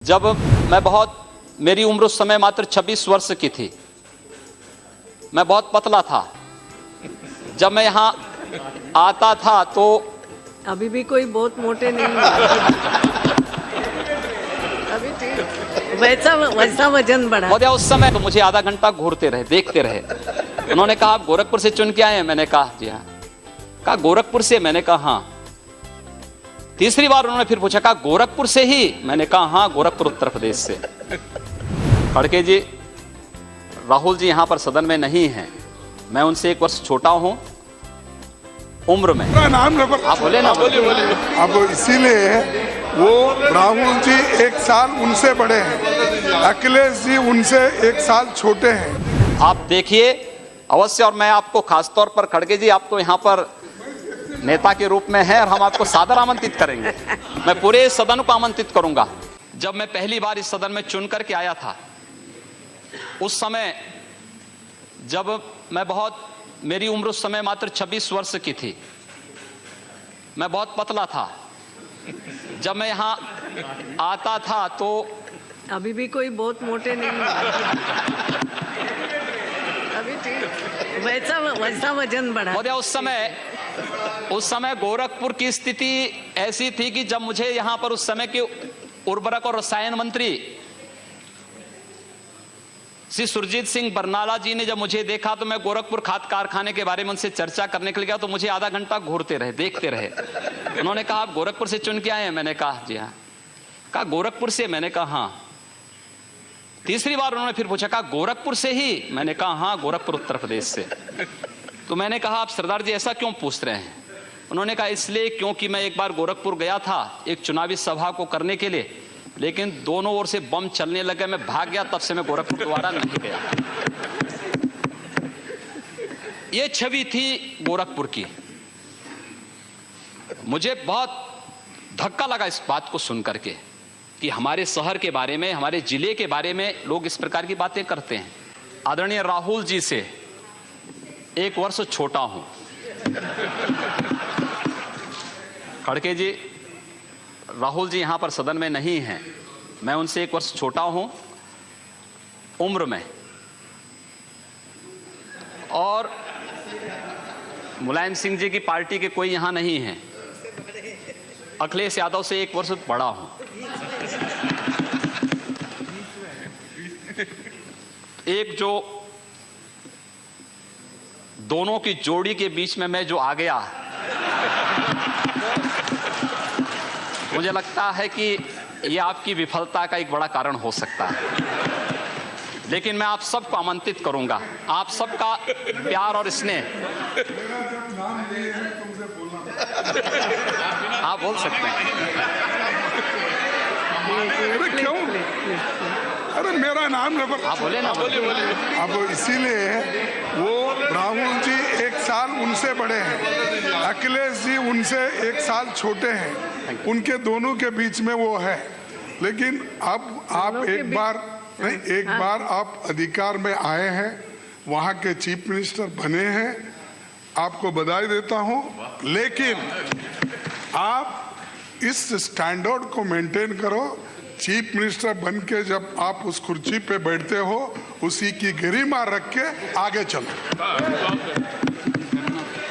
जब मेरी उम्र उस समय मात्र 26 वर्ष की थी। मैं बहुत पतला था। जब मैं यहाँ आता था तो अभी भी कोई बहुत मोटे नहीं है। अभी ठीक वैसा वजन बढ़ा। महोदय उस समय तो मुझे आधा घंटा घूरते रहे, देखते रहे। उन्होंने कहा आप गोरखपुर से चुन के आए हैं? मैंने कहा जी हाँ। कहा गोरखपुर से? मैंने कहा हाँ। तीसरी बार उन्होंने फिर पूछा, कहा गोरखपुर से ही? मैंने कहा हाँ, गोरखपुर उत्तर प्रदेश से। खड़गे जी, राहुल जी यहाँ पर सदन में नहीं हैं। मैं उनसे 1 वर्ष छोटा हूँ उम्र में। नाम आप बोले ना। अब इसीलिए वो राहुल जी 1 साल उनसे बड़े हैं, अखिलेश जी उनसे 1 साल छोटे हैं। आप देखिए अवश्य, और मैं आपको खासतौर पर खड़गे जी, आप तो यहाँ पर नेता के रूप में हैं और हम आपको सादर आमंत्रित करेंगे। मैं पूरे सदन को आमंत्रित करूंगा। जब मैं पहली बार इस सदन में चुन करके आया था, उस समय जब मेरी उम्र उस समय मात्र 26 वर्ष की थी। मैं बहुत पतला था। जब मैं यहाँ आता था तो अभी भी कोई बहुत मोटे नहीं है। अभी ठीक वैसा वजन बढ़ा। महोदय उस समय गोरखपुर की स्थिति ऐसी थी कि जब मुझे यहाँ पर उस समय के उर्वरक और रसायन मंत्री श्री सुरजीत सिंह बरनाला जी ने जब मुझे देखा, तो मैं गोरखपुर खाद कारखाने के बारे में उनसे चर्चा करने के लिए गया, तो मुझे आधा घंटा घूरते रहे, देखते रहे। उन्होंने कहा आप गोरखपुर से चुन के आए हैं? मैंने कहा जी हाँ। कहा गोरखपुर से? मैंने कहा हाँ। तीसरी बार उन्होंने फिर पूछा, कहा गोरखपुर से ही? मैंने कहा हाँ, गोरखपुर उत्तर प्रदेश से। तो मैंने कहा आप सरदार जी ऐसा क्यों पूछ रहे हैं? उन्होंने कहा इसलिए क्योंकि मैं एक बार गोरखपुर गया था एक चुनावी सभा को करने के लिए, लेकिन दोनों ओर से बम चलने लगे, मैं भाग गया, तब से मैं गोरखपुर दोबारा नहीं गया। ये छवि थी गोरखपुर की। मुझे बहुत धक्का लगा इस बात को सुन करके कि हमारे शहर के बारे में, हमारे जिले के बारे में लोग इस प्रकार की बातें करते हैं। आदरणीय राहुल जी से 1 वर्ष छोटा हूं। खड़गे जी, राहुल जी यहां पर सदन में नहीं हैं। मैं उनसे 1 वर्ष छोटा हूं उम्र में, और मुलायम सिंह जी की पार्टी के कोई यहां नहीं हैं। अखिलेश यादव से 1 वर्ष बड़ा हूं। एक जो दोनों की जोड़ी के बीच में मैं जो आ गया, मुझे लगता है कि यह आपकी विफलता का एक बड़ा कारण हो सकता है। लेकिन मैं आप सबको आमंत्रित करूंगा, आप सबका प्यार और स्नेह। आप बोल सकते हैं। अरे क्यों? अरे मेरा नाम आप बोले ना। अब इसीलिए वो राहुल जी 1 साल उनसे बड़े हैं, अखिलेश जी उनसे 1 साल छोटे हैं। उनके दोनों के बीच में वो है। लेकिन अब आप एक बार आप अधिकार में आए हैं, वहाँ के चीफ मिनिस्टर बने हैं, आपको बधाई देता हूँ। लेकिन आप इस स्टैंडर्ड को मेंटेन करो। चीफ मिनिस्टर बन के जब आप उस कुर्सी पे बैठते हो, उसी की गरिमा रख के आगे चलो।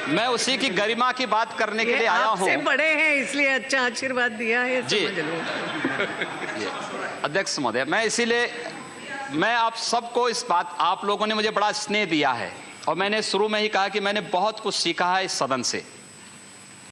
मैं उसी की गरिमा की बात करने के लिए आया हूँ। आपसे बड़े हैं इसलिए अच्छा आशीर्वाद दिया है जी अध्यक्ष महोदय, मैं आप सबको इस बात, आप लोगों ने मुझे बड़ा स्नेह दिया है, और मैंने शुरू में ही कहा कि मैंने बहुत कुछ सीखा है इस सदन से।